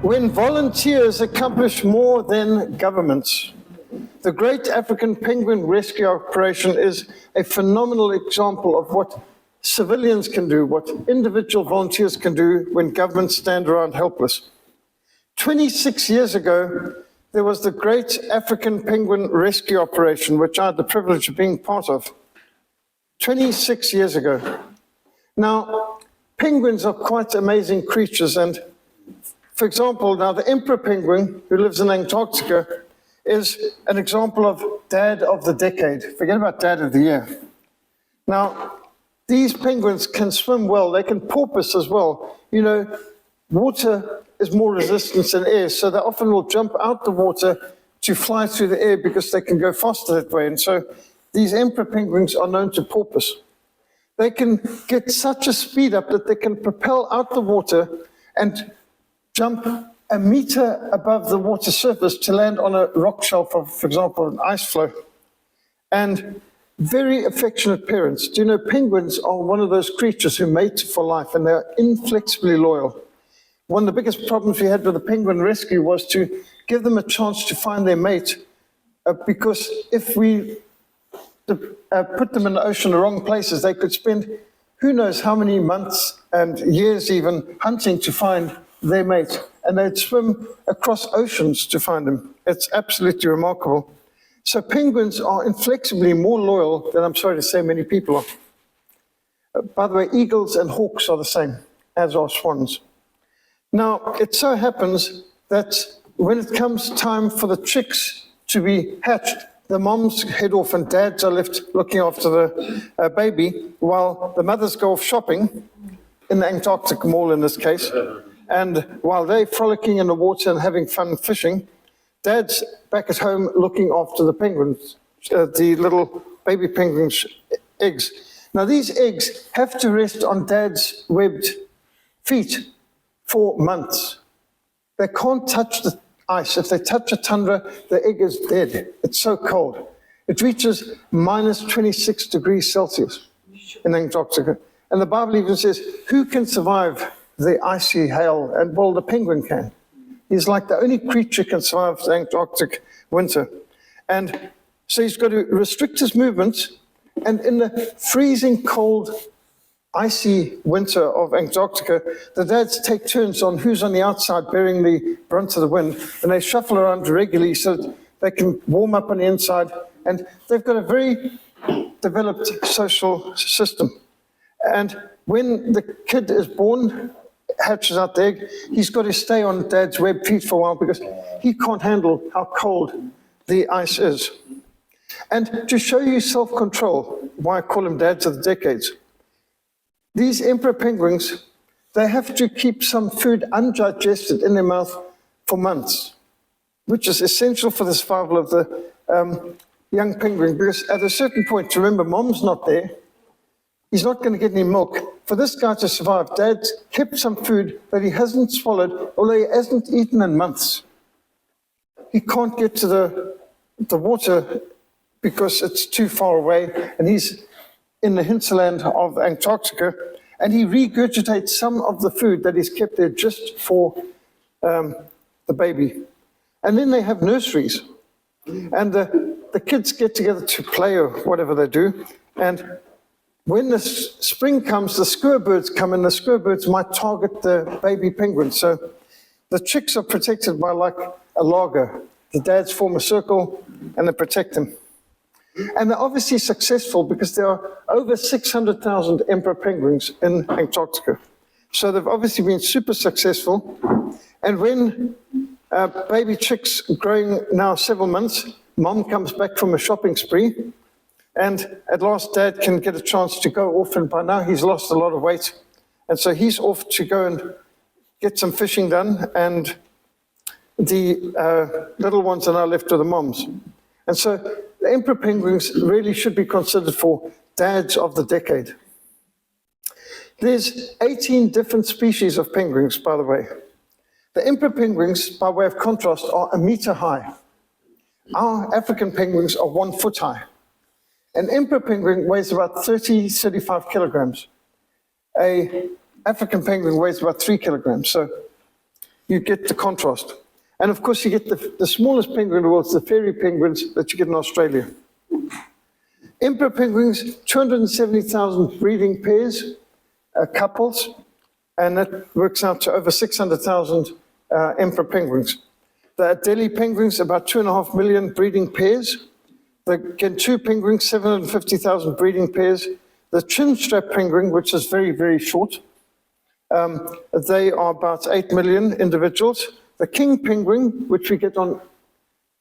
when volunteers accomplish more than governments. The Great African Penguin Rescue Operation is a phenomenal example of what civilians can do, what individual volunteers can do when governments stand around helpless. 26 years ago, there was the Great African Penguin Rescue Operation, which I had the privilege of being part of. 26 years ago. Now, penguins are quite amazing creatures, and for example, now the emperor penguin, who lives in Antarctica, is an example of dad of the decade. Forget about dad of the year. Now, these penguins can swim well, they can porpoise as well. You know, water is more resistant than air, so they often will jump out the water to fly through the air because they can go faster that way. And so these emperor penguins are known to porpoise. They can get such a speed up that they can propel out the water and jump a meter above the water surface to land on a rock shelf of, for example, an ice floe. And very affectionate parents. Do you know, penguins are one of those creatures who mate for life, and they're inflexibly loyal. One of the biggest problems we had with the penguin rescue was to give them a chance to find their mate, because if we put them in the ocean, the wrong places, they could spend who knows how many months and years even hunting to find their mate, and they'd swim across oceans to find them. It's absolutely remarkable. So penguins are inflexibly more loyal than, I'm sorry to say, many people are. By the way, eagles and hawks are the same, as are swans. Now, it so happens that when it comes time for the chicks to be hatched, the moms head off and dads are left looking after the baby while the mothers go off shopping, in the Antarctic Mall in this case. And while they're frolicking in the water and having fun fishing, dad's back at home looking after the penguins, the little baby penguins' eggs. Now these eggs have to rest on dad's webbed feet for months. They can't touch the ice. If they touch a tundra, the egg is dead. It's so cold. It reaches minus 26 degrees Celsius in Antarctica. And the Bible even says, who can survive the icy hail? And well, the penguin can. He's like the only creature can survive the Antarctic winter. And so he's got to restrict his movements. And in the freezing cold, icy winter of Antarctica, the dads take turns on who's on the outside bearing the brunt of the wind, and they shuffle around regularly so that they can warm up on the inside. And they've got a very developed social system. And when the kid is born, hatches out the egg, he's got to stay on dad's webbed feet for a while because he can't handle how cold the ice is. And to show you self-control, why I call them dads of the decades, these emperor penguins, they have to keep some food undigested in their mouth for months, which is essential for the survival of the young penguin, because at a certain point, remember, mom's not there. He's not going to get any milk. For this guy to survive, dad's kept some food that he hasn't swallowed, although he hasn't eaten in months. He can't get to the water because it's too far away, and he's in the hinterland of Antarctica, and he regurgitates some of the food that he's kept there just for the baby. And then they have nurseries, and the kids get together to play or whatever they do, and when the spring comes, the skua birds come, and the skua birds might target the baby penguin. So the chicks are protected by like a laager. The dads form a circle, and they protect them. And they're obviously successful because there are over 600,000 emperor penguins in Antarctica. So they've obviously been super successful. And when baby chicks growing now several months, mom comes back from a shopping spree, and at last dad can get a chance to go off, and by now he's lost a lot of weight. And so he's off to go and get some fishing done, and the little ones are now left with the moms. And so the emperor penguins really should be considered for dads of the decade. There's 18 different species of penguins, by the way. The emperor penguins, by way of contrast, are a meter high. Our African penguins are 1 foot high. An emperor penguin weighs about 35 kilograms. An African penguin weighs about 3 kilograms. So you get the contrast. And of course, you get the smallest penguin in the world, the fairy penguins that you get in Australia. Emperor penguins, 270,000 breeding pairs, couples, and that works out to over 600,000 emperor penguins. The Adelie penguins, about 2.5 million breeding pairs. The Gentoo penguin, 750,000 breeding pairs. The chinstrap penguin, which is very, very short, they are about 8 million individuals. The king penguin, which we get on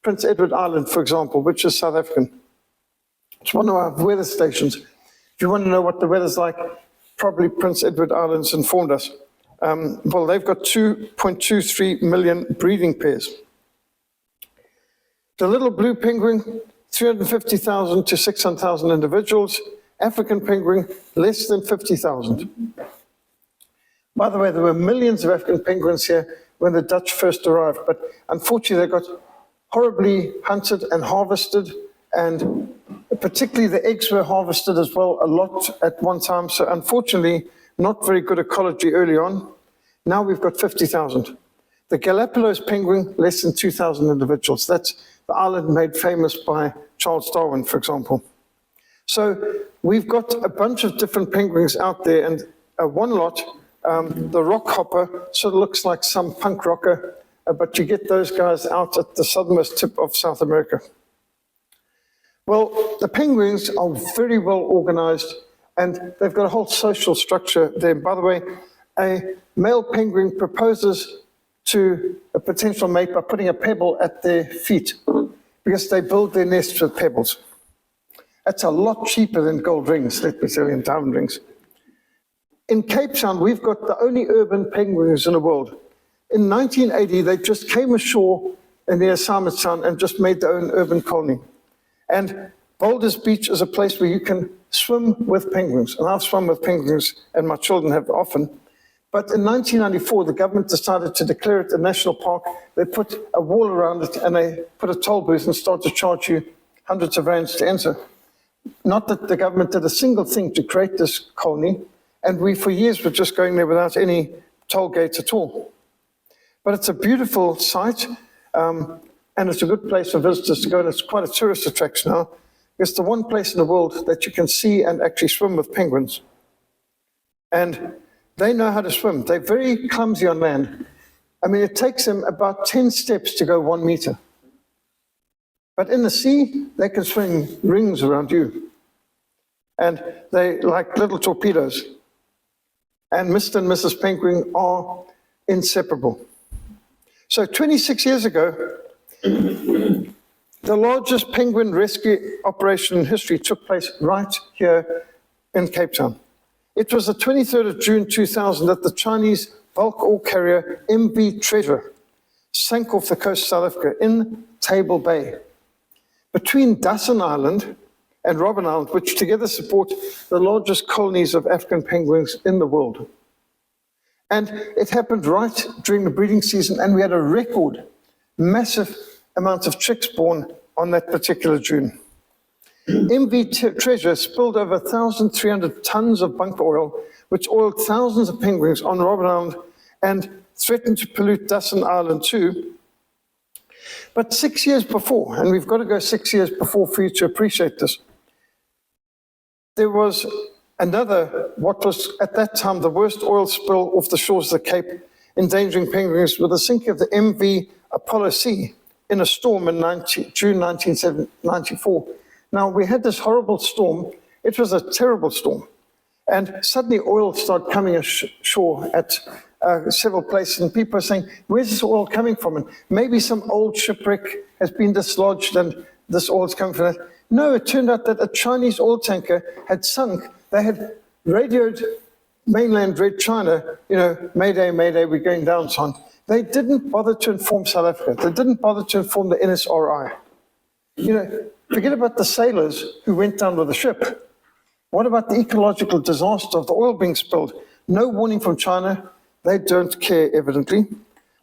Prince Edward Island, for example, which is South African. It's one of our weather stations. If you want to know what the weather's like, probably Prince Edward Island's informed us. Well, they've got 2.23 million breeding pairs. The little blue penguin, 350,000 to 600,000 individuals. African penguin, less than 50,000. By the way, there were millions of African penguins here when the Dutch first arrived, but unfortunately they got horribly hunted and harvested, and particularly the eggs were harvested as well a lot at one time, so unfortunately not very good ecology early on. Now we've got 50,000. The Galapagos penguin, less than 2,000 individuals. That's the island made famous by Charles Darwin, for example. So we've got a bunch of different penguins out there, and one lot, the rock hopper, sort of looks like some punk rocker, but you get those guys out at the southernmost tip of South America. Well, the penguins are very well organized, and they've got a whole social structure there. By the way, a male penguin proposes to a potential mate by putting a pebble at their feet, because they build their nests with pebbles. That's a lot cheaper than gold rings, let me tell you, and diamond rings. In Cape Town, we've got the only urban penguins in the world. In 1980, they just came ashore near Simonstown and just made their own urban colony. And Boulders Beach is a place where you can swim with penguins. And I've swum with penguins, and my children have often. But in 1994, the government decided to declare it a national park. They put a wall around it, and they put a toll booth and started to charge you hundreds of rands to enter. Not that the government did a single thing to create this colony, and we for years were just going there without any toll gates at all. But it's a beautiful site, and it's a good place for visitors to go, and it's quite a tourist attraction now. It's the one place in the world that you can see and actually swim with penguins. And they know how to swim. They're very clumsy on land. I mean, it takes them about 10 steps to go 1 meter. But in the sea, they can swing rings around you. And they like little torpedoes. And Mr. and Mrs. Penguin are inseparable. So 26 years ago, the largest penguin rescue operation in history took place right here in Cape Town. It was the 23rd of June 2000 that the Chinese bulk ore carrier MV Treasure sank off the coast of South Africa in Table Bay. Between Dussin Island and Robben Island, which together support the largest colonies of African penguins in the world. And it happened right during the breeding season, and we had a record massive amount of chicks born on that particular June. MV Treasure spilled over 1,300 tons of bunker oil, which oiled thousands of penguins on Robben Island and threatened to pollute Dussin Island too. But 6 years before, and we've got to go 6 years before for you to appreciate this, there was another, what was at that time the worst oil spill off the shores of the Cape, endangering penguins, with the sinking of the MV Apollo C in a storm in June 1994. Now, we had this horrible storm. It was a terrible storm. And suddenly oil started coming ashore at several places, and people are saying, where's this oil coming from? And maybe some old shipwreck has been dislodged and this oil's coming from that. No, it turned out that a Chinese oil tanker had sunk. They had radioed mainland Red China, you know, Mayday, Mayday, we're going down, son. They didn't bother to inform South Africa. They didn't bother to inform the NSRI. You know, forget about the sailors who went down with the ship. What about the ecological disaster of the oil being spilled? No warning from China. They don't care, evidently.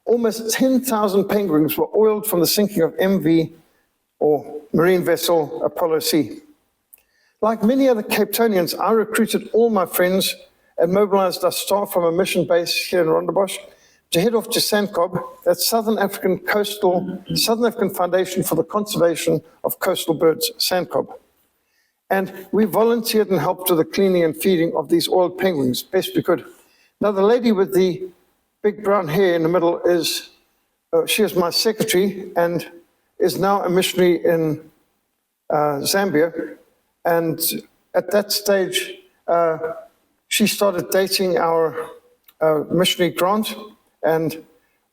Almost 10,000 penguins were oiled from the sinking of MV, or marine vessel, Apollo C. Like many other Cape Townians, I recruited all my friends and mobilized our staff from a mission base here in Rondebosch to head off to Sandcob, that's Southern African Foundation for the Conservation of Coastal Birds, Sandcob. And we volunteered and helped with the cleaning and feeding of these oiled penguins, best we could. Now, the lady with the big brown hair in the middle she is my secretary and is now a missionary in Zambia. And at that stage, she started dating our missionary Grant. And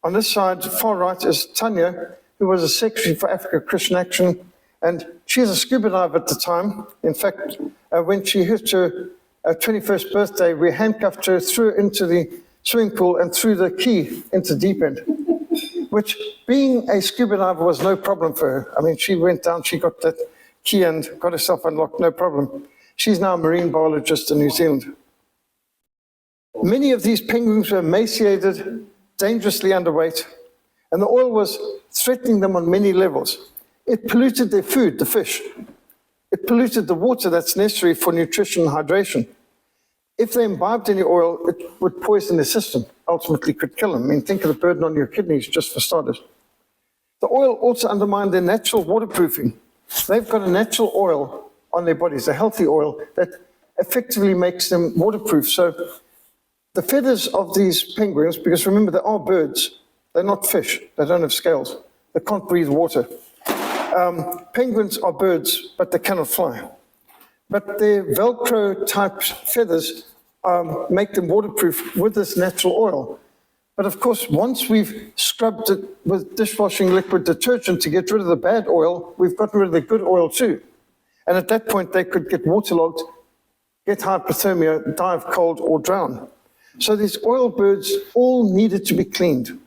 on this side, far right, is Tanya, who was a secretary for Africa Christian Action. And she's a scuba diver at the time. In fact, when she hit her 21st birthday, we handcuffed her, threw her into the swimming pool and threw the key into the deep end, which, being a scuba diver, was no problem for her. I mean, she went down, she got that key and got herself unlocked, no problem. She's now a marine biologist in New Zealand. Many of these penguins were emaciated, dangerously underweight, and the oil was threatening them on many levels. It polluted their food, the fish. It polluted the water that's necessary for nutrition and hydration. If they imbibed any oil, it would poison their system, ultimately could kill them. I mean, think of the burden on your kidneys, just for starters. The oil also undermined their natural waterproofing. They've got a natural oil on their bodies, a healthy oil, that effectively makes them waterproof. So the feathers of these penguins, because remember, they are birds, they're not fish, they don't have scales, they can't breathe water. Penguins are birds, but they cannot fly. But their Velcro-type feathers make them waterproof with this natural oil. But of course, once we've scrubbed it with dishwashing liquid detergent to get rid of the bad oil, we've gotten rid of the good oil too. And at that point, they could get waterlogged, get hypothermia, die of cold, or drown. So these oil birds all needed to be cleaned.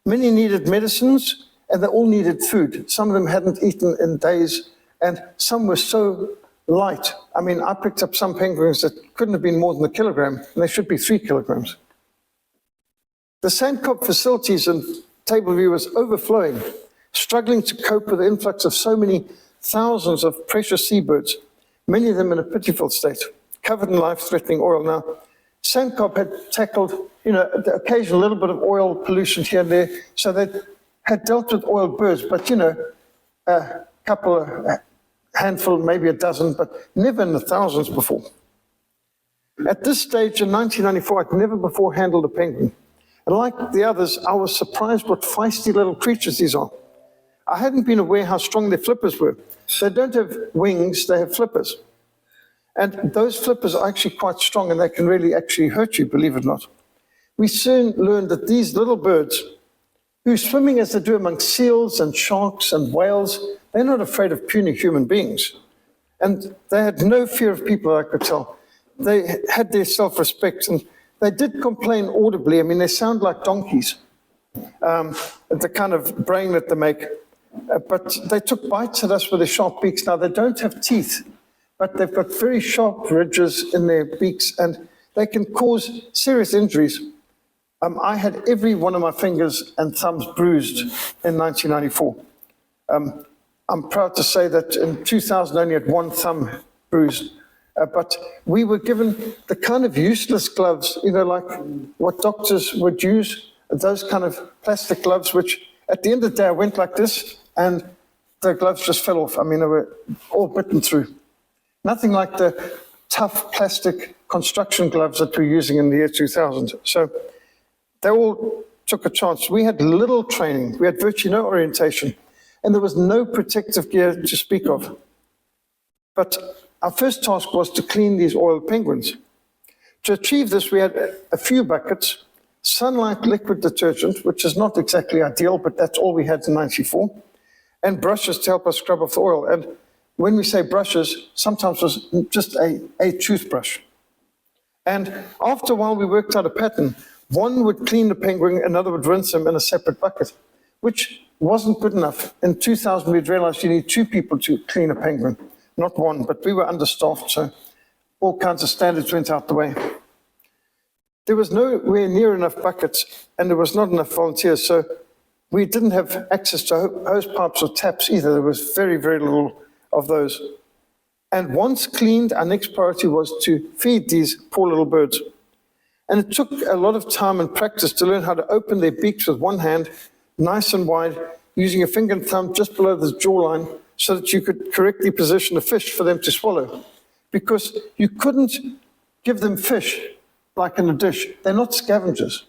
Many needed medicines, and they all needed food. Some of them hadn't eaten in days, and some were so light. I mean, I picked up some penguins that couldn't have been more than a kilogram, and they should be 3 kilograms. The Sandcob facilities in Tableview was overflowing, struggling to cope with the influx of so many thousands of precious seabirds, many of them in a pitiful state, covered in life-threatening oil. Now, Sandcob had tackled, the occasional little bit of oil pollution here and there, so they had dealt with oiled birds, but, a couple, a handful, maybe a dozen, but never in the thousands before. At this stage in 1994, I'd never before handled a penguin. And like the others, I was surprised what feisty little creatures these are. I hadn't been aware how strong their flippers were. They don't have wings, they have flippers. And those flippers are actually quite strong, and they can really actually hurt you, believe it or not. We soon learned that these little birds, who swimming as they do among seals and sharks and whales, they're not afraid of puny human beings. And they had no fear of people, I could tell. They had their self-respect, and they did complain audibly. I mean, they sound like donkeys, the kind of braying that they make. But they took bites at us with their sharp beaks. Now, they don't have teeth, but they've got very sharp ridges in their beaks, and they can cause serious injuries. I had every one of my fingers and thumbs bruised in 1994. I'm proud to say that in 2000, I only had one thumb bruised. But we were given the kind of useless gloves, like what doctors would use, those kind of plastic gloves, which at the end of the day, I went like this, and the gloves just fell off. I mean, they were all bitten through. Nothing like the tough plastic construction gloves that we're using in the year 2000. So they all took a chance. We had little training. We had virtually no orientation, and there was no protective gear to speak of. But our first task was to clean these oiled penguins. To achieve this, we had a few buckets, sunlight liquid detergent, which is not exactly ideal, but that's all we had in 94, and brushes to help us scrub off the oil. And when we say brushes, sometimes it was just a toothbrush. And after a while, we worked out a pattern. One would clean the penguin, another would rinse him in a separate bucket, which wasn't good enough. In 2000, we'd realized you need 2 people to clean a penguin, not one, but we were understaffed, so all kinds of standards went out the way. There was nowhere near enough buckets, and there was not enough volunteers, so we didn't have access to hose pipes or taps either. There was very, very little of those. And once cleaned, our next priority was to feed these poor little birds. And it took a lot of time and practice to learn how to open their beaks with one hand, nice and wide, using your finger and thumb just below the jawline so that you could correctly position the fish for them to swallow. Because you couldn't give them fish like in a dish. They're not scavengers.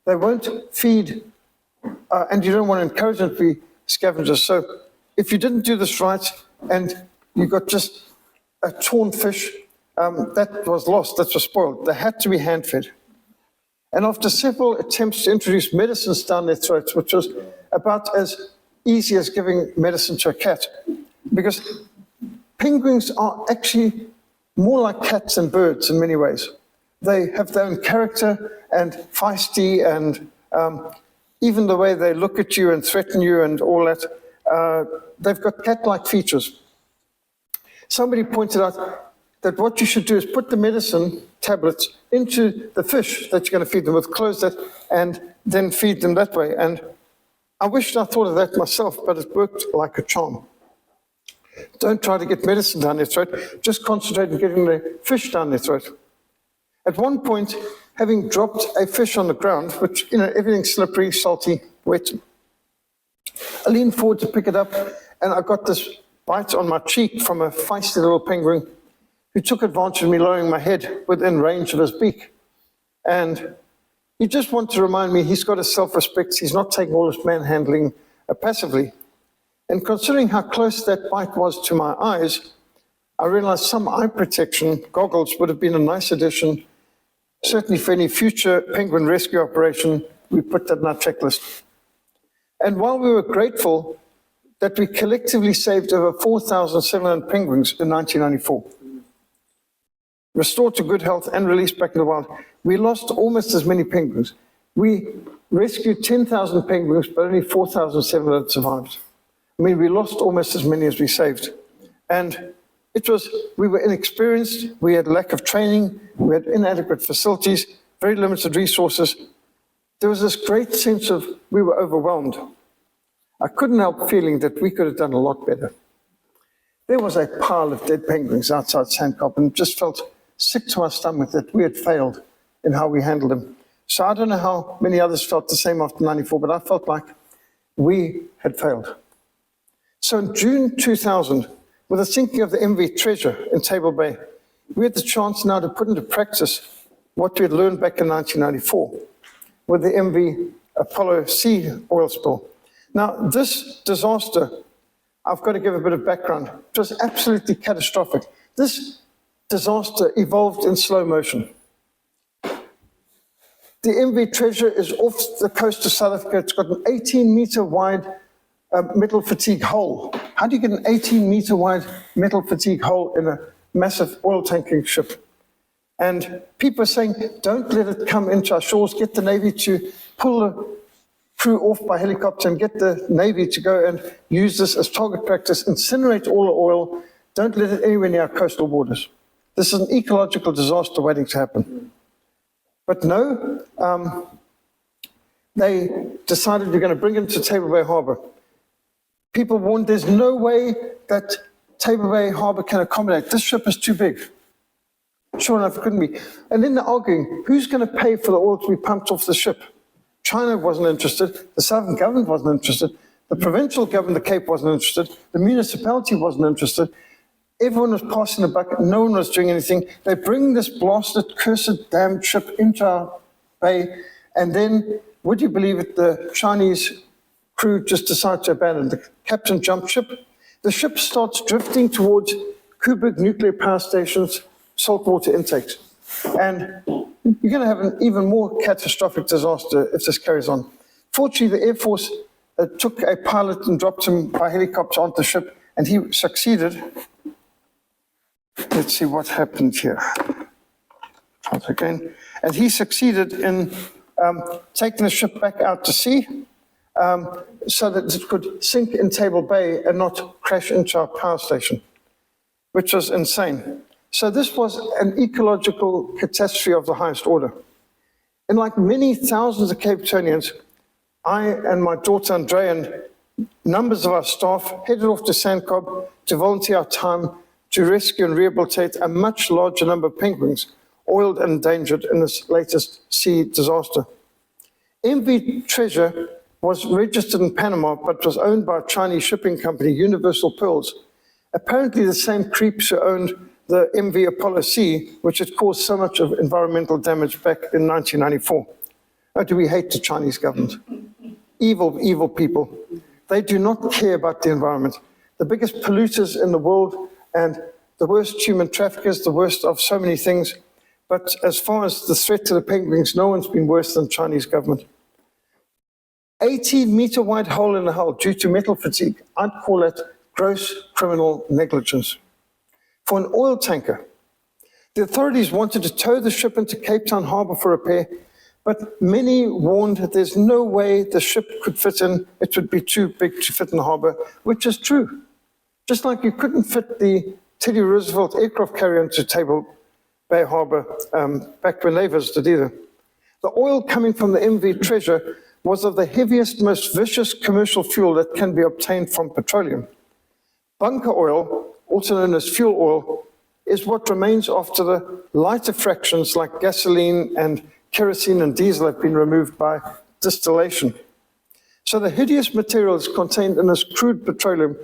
They won't feed, and you don't want to encourage them to be scavengers. So if you didn't do this right and you got just a torn fish, that was lost, that was spoiled. They had to be hand-fed. And after several attempts to introduce medicines down their throats, which was about as easy as giving medicine to a cat, because penguins are actually more like cats than birds in many ways. They have their own character and feisty, and even the way they look at you and threaten you and all that, they've got cat-like features. Somebody pointed out that what you should do is put the medicine tablets into the fish that you're going to feed them with, close that, and then feed them that way. And I wished I thought of that myself, but it worked like a charm. Don't try to get medicine down their throat, just concentrate on getting the fish down their throat. At one point, having dropped a fish on the ground, which, everything's slippery, salty, wet, I leaned forward to pick it up, and I got this bite on my cheek from a feisty little penguin who took advantage of me lowering my head within range of his beak. And he just wanted to remind me he's got a self-respect, he's not taking all this manhandling passively. And considering how close that bite was to my eyes, I realized some eye protection goggles would have been a nice addition. Certainly for any future penguin rescue operation, we put that in our checklist. And while we were grateful that we collectively saved over 4,700 penguins in 1994, restored to good health and released back in the wild, we lost almost as many penguins. We rescued 10,000 penguins, but only 4,700 survived. I mean, we lost almost as many as we saved. And we were inexperienced, we had lack of training, we had inadequate facilities, very limited resources. There was this great sense of we were overwhelmed. I couldn't help feeling that we could have done a lot better. There was a pile of dead penguins outside Sandkop, and just felt sick to my stomach that we had failed in how we handled them. So I don't know how many others felt the same after 94, but I felt like we had failed. So in June 2000, with the sinking of the MV Treasure in Table Bay, we had the chance now to put into practice what we had learned back in 1994 with the MV Apollo C oil spill. Now, this disaster, I've got to give a bit of background, it was absolutely catastrophic. This disaster evolved in slow motion. The MV Treasure is off the coast of South Africa. It's got an 18-meter wide metal fatigue hole. How do you get an 18-meter wide metal fatigue hole in a massive oil tanking ship? And people are saying, don't let it come into our shores, get the Navy to pull the crew off by helicopter and get the Navy to go and use this as target practice, incinerate all the oil, don't let it anywhere near our coastal borders. This is an ecological disaster waiting to happen. But no, they decided we're going to bring it to Table Bay Harbor. People warned there's no way that Table Bay Harbor can accommodate. This ship is too big. Sure enough, it couldn't be. And then they're arguing, who's going to pay for the oil to be pumped off the ship? China wasn't interested. The Southern government wasn't interested. The provincial government, the Cape, wasn't interested. The municipality wasn't interested. Everyone was passing the bucket. No one was doing anything. They bring this blasted, cursed, damned ship into our bay. And then, would you believe it, the Chinese crew just decided to abandon. The captain jumped ship. The ship starts drifting towards Kubrick nuclear power stations, saltwater intakes. And you're going to have an even more catastrophic disaster if this carries on. Fortunately, the Air Force took a pilot and dropped him by helicopter onto the ship, and he succeeded. Let's see what happened here. Once again. And he succeeded in taking the ship back out to sea so that it could sink in Table Bay and not crash into our power station, which was insane. So this was an ecological catastrophe of the highest order. And like many thousands of Cape Townians, I and my daughter Andrea and numbers of our staff headed off to Sandkop to volunteer our time to rescue and rehabilitate a much larger number of penguins, oiled and endangered in this latest sea disaster. MV Treasure was registered in Panama, but was owned by a Chinese shipping company, Universal Pearls. Apparently the same creeps who owned the MV Apollo C, which had caused so much of environmental damage back in 1994. Oh, do we hate the Chinese government? Evil, evil people. They do not care about the environment. The biggest polluters in the world and the worst human traffickers, the worst of so many things. But as far as the threat to the penguins, no one's been worse than the Chinese government. 18-meter wide hole in the hull due to metal fatigue. I'd call that gross criminal negligence. For an oil tanker, the authorities wanted to tow the ship into Cape Town Harbour for repair, but many warned that there's no way the ship could fit in, it would be too big to fit in the harbour, which is true. Just like you couldn't fit the Teddy Roosevelt aircraft carrier into Table Bay Harbour back when they visited either. The oil coming from the MV Treasure was of the heaviest, most vicious commercial fuel that can be obtained from petroleum. Bunker oil, also known as fuel oil, is what remains after the lighter fractions like gasoline and kerosene and diesel have been removed by distillation. So the hideous material is contained in this crude petroleum,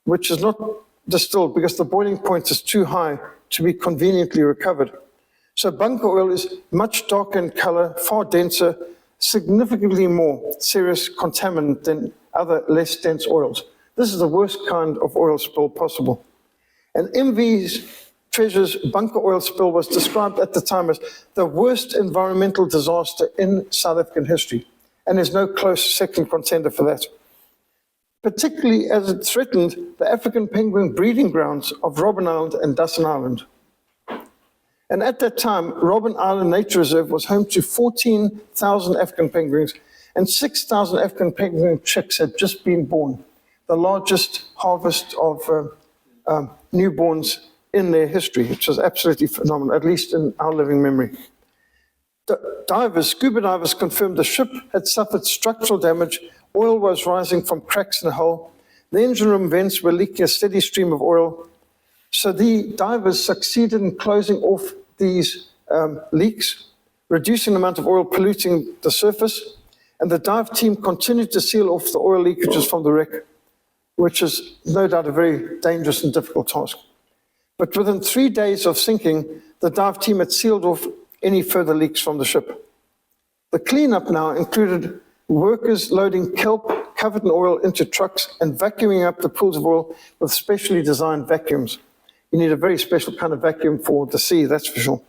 which is not distilled because the boiling point is too high to be conveniently recovered. So bunker oil is much darker in color, far denser, significantly more serious contaminant than other less dense oils. This is the worst kind of oil spill possible. And MV Treasure's bunker oil spill was described at the time as the worst environmental disaster in South African history. And there's no close second contender for that. Particularly as it threatened the African penguin breeding grounds of Robben Island and Dussin Island. And at that time, Robben Island Nature Reserve was home to 14,000 African penguins, and 6,000 African penguin chicks had just been born, the largest harvest of newborns in their history, which was absolutely phenomenal, at least in our living memory. Scuba divers confirmed the ship had suffered structural damage. Oil was rising from cracks in the hull. The engine room vents were leaking a steady stream of oil. So the divers succeeded in closing off these leaks, reducing the amount of oil polluting the surface, and the dive team continued to seal off the oil leakages from the wreck, which is no doubt a very dangerous and difficult task. But within 3 days of sinking, the dive team had sealed off any further leaks from the ship. The cleanup now included workers loading kelp covered in oil into trucks and vacuuming up the pools of oil with specially designed vacuums. You need a very special kind of vacuum for the sea, that's for sure.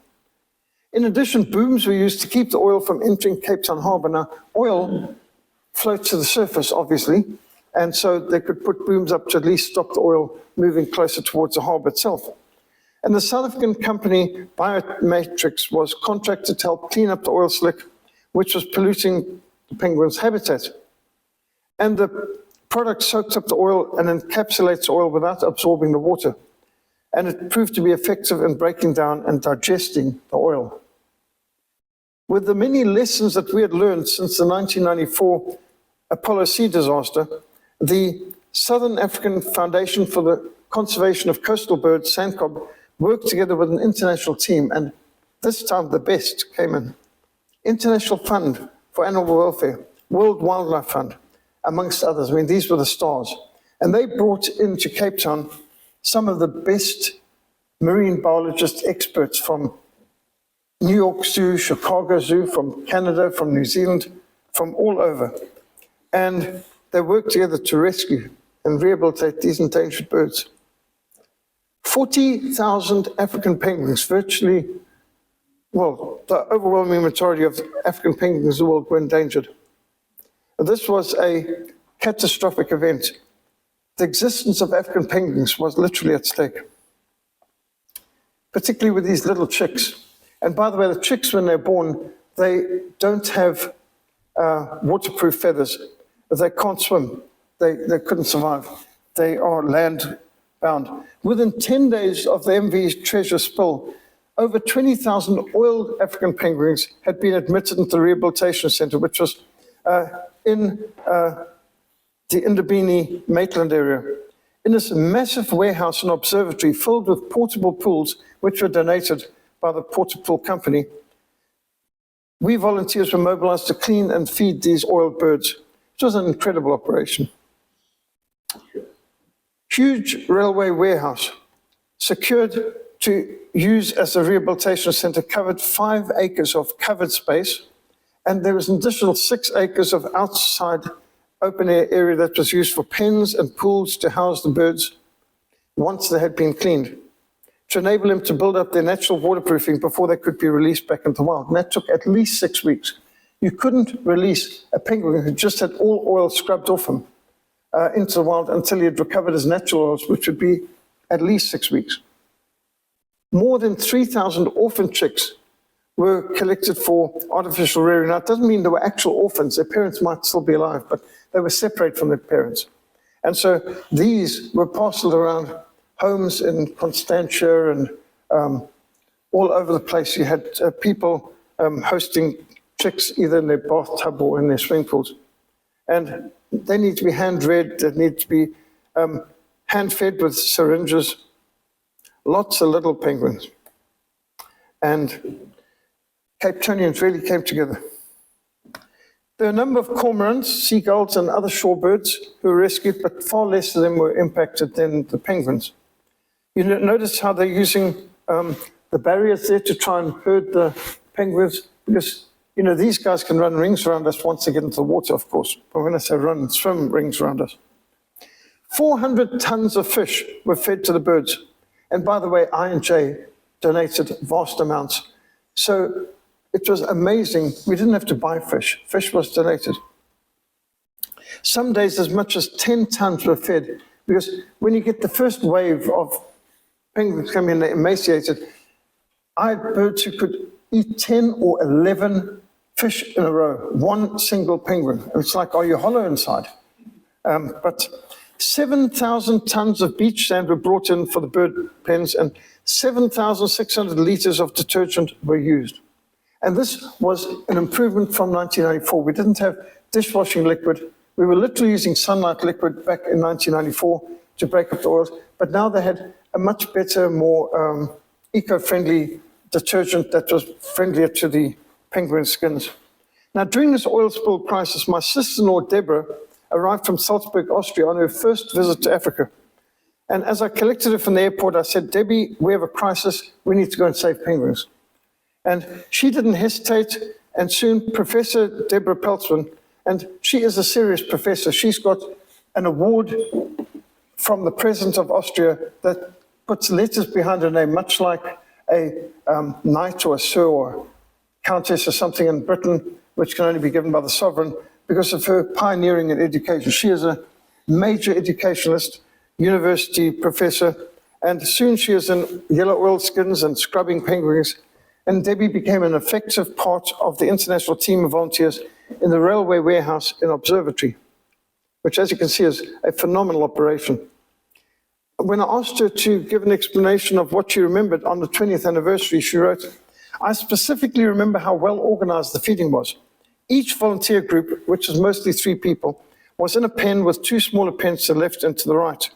In addition, booms were used to keep the oil from entering Cape Town Harbour. Now, oil floats to the surface, obviously, and so they could put booms up to at least stop the oil moving closer towards the harbour itself. And the South African company Biomatrix was contracted to help clean up the oil slick, which was polluting the penguin's habitat. And the product soaks up the oil and encapsulates the oil without absorbing the water. And it proved to be effective in breaking down and digesting the oil. With the many lessons that we had learned since the 1994 Apollo C disaster, the Southern African Foundation for the Conservation of Coastal Birds, SANCCOB, worked together with an international team, and this time the best came in. International Fund for Animal Welfare, World Wildlife Fund, amongst others. I mean, these were the stars. And they brought into Cape Town some of the best marine biologist experts from New York Zoo, Chicago Zoo, from Canada, from New Zealand, from all over. And they worked together to rescue and rehabilitate these endangered birds. 40,000 African penguins, virtually, well, the overwhelming majority of African penguins in the world were endangered. This was a catastrophic event. The existence of African penguins was literally at stake, particularly with these little chicks. And by the way, the chicks, when they're born, they don't have waterproof feathers. They can't swim. They couldn't survive. They are land-bound. Within 10 days of the MV Treasure spill, over 20,000 oiled African penguins had been admitted into the rehabilitation center, which was in the Indabini Maitland area. In this massive warehouse and observatory filled with portable pools, which were donated by the Port of Pill Company, we volunteers were mobilized to clean and feed these oiled birds. It was an incredible operation. Huge railway warehouse, secured to use as a rehabilitation center, covered 5 acres of covered space, and there was an additional 6 acres of outside open air area that was used for pens and pools to house the birds once they had been cleaned, to enable them to build up their natural waterproofing before they could be released back into the wild. And that took at least 6 weeks. You couldn't release a penguin who just had all oil scrubbed off him into the wild until he had recovered his natural oils, which would be at least 6 weeks. More than 3,000 orphan chicks were collected for artificial rearing. Now, it doesn't mean they were actual orphans. Their parents might still be alive, but they were separated from their parents. And so these were parceled around homes in Constantia and all over the place. You had people hosting chicks either in their bathtub or in their swimming pools. And they need to be hand-reared, they need to be hand-fed with syringes. Lots of little penguins. And Cape Townians really came together. There are a number of cormorants, seagulls, and other shorebirds who were rescued, but far less of them were impacted than the penguins. You notice how they're using the barriers there to try and herd the penguins, because these guys can run rings around us once they get into the water, of course. But when I say run, swim rings around us. 400 tons of fish were fed to the birds. And by the way, I&J donated vast amounts. So it was amazing. We didn't have to buy fish. Fish was donated. Some days as much as 10 tons were fed, because when you get the first wave of penguins coming in, they're emaciated. I had birds who could eat 10 or 11 fish in a row, one single penguin. And it's like, are you hollow inside? But 7,000 tons of beach sand were brought in for the bird pens, and 7,600 liters of detergent were used. And this was an improvement from 1994. We didn't have dishwashing liquid. We were literally using sunlight liquid back in 1994 to break up the oils, but now they had a much better, more eco-friendly detergent that was friendlier to the penguin skins. Now, during this oil spill crisis, my sister-in-law, Deborah, arrived from Salzburg, Austria, on her first visit to Africa. And as I collected her from the airport, I said, Debbie, we have a crisis. We need to go and save penguins. And she didn't hesitate, and soon Professor Deborah Peltzman, and she is a serious professor. She's got an award from the President of Austria that puts letters behind her name, much like a knight or a sir or countess or something in Britain, which can only be given by the sovereign, because of her pioneering in education. She is a major educationalist, university professor, and soon she is in yellow oilskins and scrubbing penguins. And Debbie became an effective part of the international team of volunteers in the railway warehouse in Observatory, which, as you can see, is a phenomenal operation. When I asked her to give an explanation of what she remembered on the 20th anniversary, she wrote, I specifically remember how well organized the feeding was. Each volunteer group, which is mostly 3 people, was in a pen with 2 smaller pens to the left and to the right.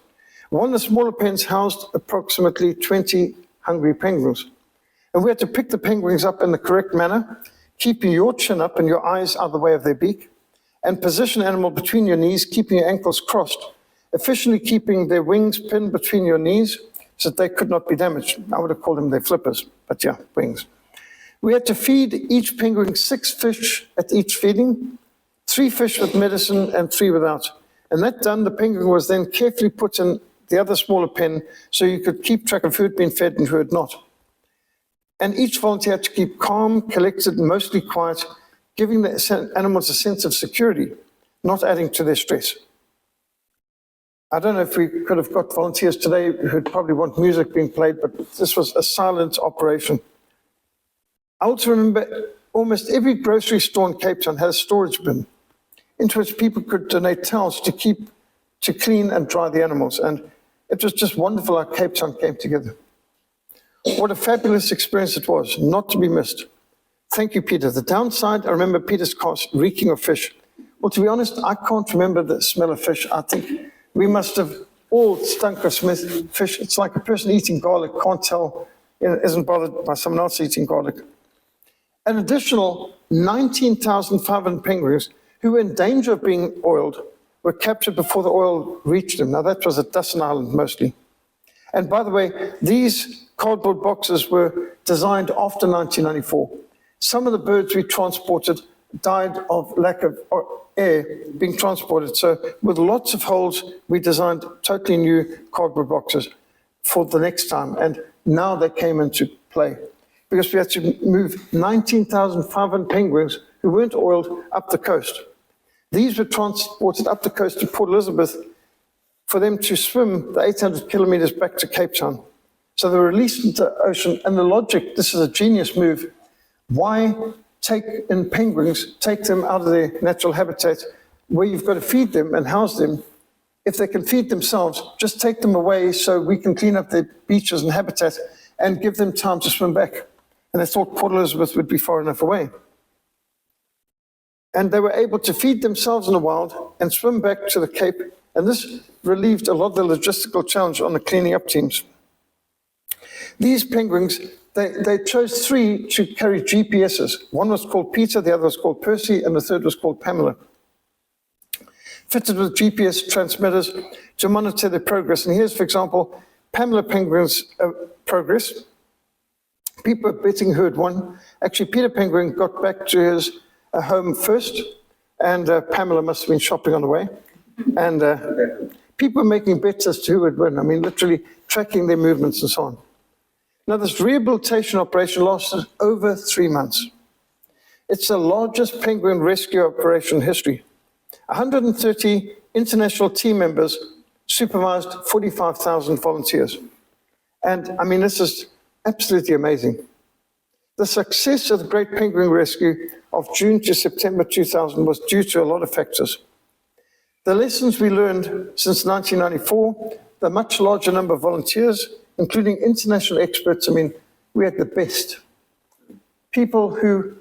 One of the smaller pens housed approximately 20 hungry penguins. And we had to pick the penguins up in the correct manner, keeping your chin up and your eyes out of the way of their beak, and position the animal between your knees, keeping your ankles crossed, efficiently keeping their wings pinned between your knees so that they could not be damaged. I would have called them their flippers, but yeah, wings. We had to feed each penguin 6 fish at each feeding, 3 fish with medicine and 3 without. And that done, the penguin was then carefully put in the other smaller pen so you could keep track of who had been fed and who had not. And each volunteer had to keep calm, collected, mostly quiet, giving the animals a sense of security, not adding to their stress. I don't know if we could have got volunteers today who'd probably want music being played, but this was a silent operation. I also remember almost every grocery store in Cape Town had a storage bin into which people could donate towels to clean and dry the animals. And it was just wonderful how Cape Town came together. What a fabulous experience it was, not to be missed. Thank you, Peter. The downside, I remember Peter's car reeking of fish. Well, to be honest, I can't remember the smell of fish. I think we must have all stunk of fish. It's like a person eating garlic can't tell isn't bothered by someone else eating garlic. An additional 19,500 penguins who were in danger of being oiled were captured before the oil reached them. Now, that was at Dustin Island mostly. And by the way, these cardboard boxes were designed after 1994. Some of the birds we transported died of lack of air being transported. So with lots of holes, we designed totally new cardboard boxes for the next time. And now they came into play because we had to move 19,500 penguins who weren't oiled up the coast. These were transported up the coast to Port Elizabeth for them to swim the 800 kilometers back to Cape Town. So they were released into the ocean, and the logic, this is a genius move. Why take in penguins, take them out of their natural habitat where you've got to feed them and house them? If they can feed themselves, just take them away so we can clean up their beaches and habitat and give them time to swim back. And they thought Port Elizabeth would be far enough away. And they were able to feed themselves in the wild and swim back to the Cape. And this relieved a lot of the logistical challenge on the cleaning up teams. These penguins, they chose 3 to carry GPSs. One was called Peter, the other was called Percy, and the third was called Pamela. Fitted with GPS transmitters to monitor their progress. And here's, for example, Pamela penguin's progress. Peter betting herd 1. Actually, Peter penguin got back to his home first, and Pamela must have been shopping on the way. And people were making bets as to who would win. I mean, literally tracking their movements and so on. Now, this rehabilitation operation lasted over 3 months. It's the largest penguin rescue operation in history. 130 international team members supervised 45,000 volunteers. And I mean, this is absolutely amazing. The success of the Great Penguin Rescue of June to September 2000 was due to a lot of factors. The lessons we learned since 1994, the much larger number of volunteers, including international experts. I mean, we had the best. People who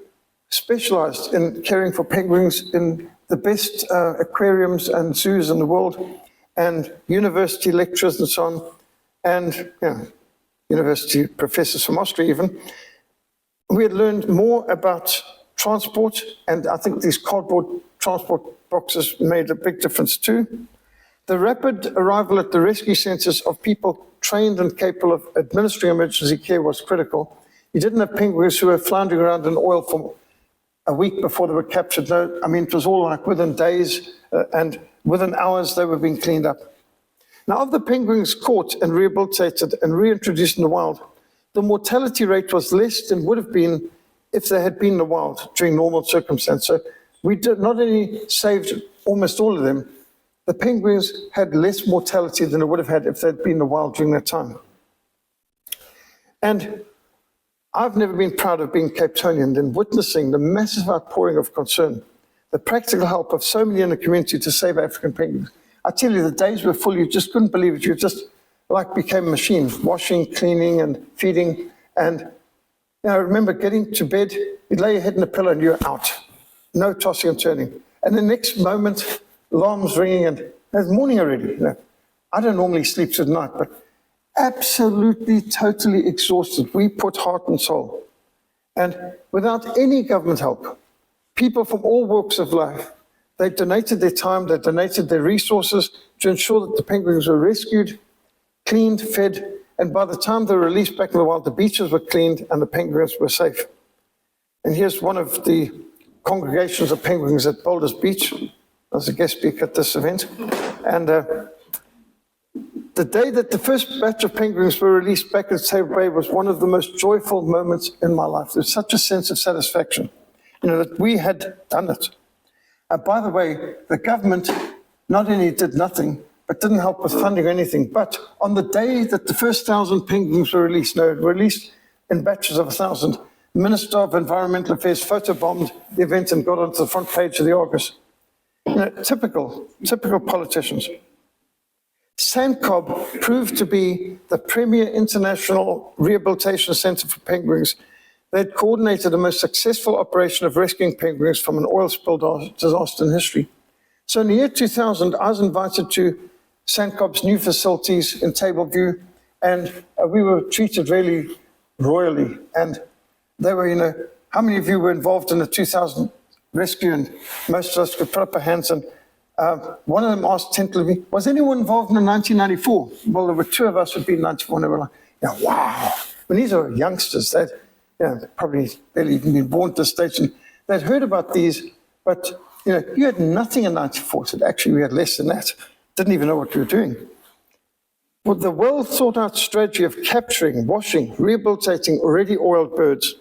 specialized in caring for penguins in the best aquariums and zoos in the world, and university lecturers and so on, and university professors from Austria even. We had learned more about transport, and I think these cardboard transport boxes made a big difference too. The rapid arrival at the rescue centers of people trained and capable of administering emergency care was critical. You didn't have penguins who were floundering around in oil for a week before they were captured. No, I mean, it was all like within days and within hours they were being cleaned up. Now, of the penguins caught and rehabilitated and reintroduced in the wild, the mortality rate was less than would have been if they had been in the wild during normal circumstances. So we did not only saved almost all of them, the penguins had less mortality than they would have had if they'd been in the wild during that time. And I've never been proud of being Cape Townian than witnessing the massive outpouring of concern, the practical help of so many in the community to save African penguins. I tell you, the days were full, you just couldn't believe it. You just like became a machine, washing, cleaning, and feeding. And I remember getting to bed, you'd lay your head in a pillow and you're out. No tossing and turning. And the next moment, alarms ringing, and it's morning already. I don't normally sleep through the night, but absolutely, totally exhausted. We put heart and soul. And without any government help, people from all walks of life, they donated their time, they donated their resources to ensure that the penguins were rescued, cleaned, fed, and by the time they were released back in the wild, the beaches were cleaned and the penguins were safe. And here's one of the congregations of penguins at Boulders Beach. I was a guest speaker at this event. And the day that the first batch of penguins were released back in Table Bay was one of the most joyful moments in my life. There's such a sense of satisfaction, that we had done it. By the way, the government not only did nothing, but didn't help with funding or anything. But on the day that the first 1,000 penguins were released in batches of 1,000, the Minister of Environmental Affairs photobombed the event and got onto the front page of the Argus. Typical politicians. Sandcob proved to be the premier international rehabilitation center for penguins. They had coordinated the most successful operation of rescuing penguins from an oil spill disaster in history. So in the year 2000, I was invited to Sandcob's new facilities in Tableview, and we were treated really royally. And they were, how many of you were involved in the 2000 rescue? And most of us could put up our hands. And one of them asked tentatively, was anyone involved in the 1994? Well, there were two of us who'd been in 94, and they were like, wow. When these are youngsters, they'd probably barely even been born to the stage, and they'd heard about these, but you had nothing in 94. So actually, we had less than that. Didn't even know what we were doing. With the well-thought-out strategy of capturing, washing, rehabilitating already oiled birds,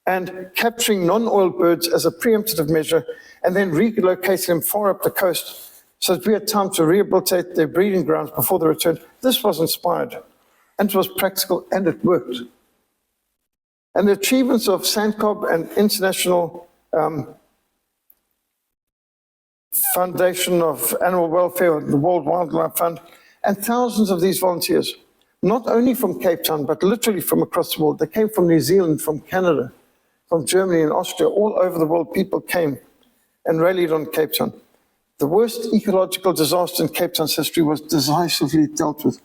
and capturing non-oiled birds as a preemptive measure, and then relocating them far up the coast so that we had time to rehabilitate their breeding grounds before they returned. This was inspired, and it was practical, and it worked. And the achievements of SANCOB and International Foundation of Animal Welfare, the World Wildlife Fund, and thousands of these volunteers, not only from Cape Town, but literally from across the world. They came from New Zealand, from Canada, from Germany and Austria, all over the world. People came and rallied on Cape Town. The worst ecological disaster in Cape Town's history was decisively dealt with.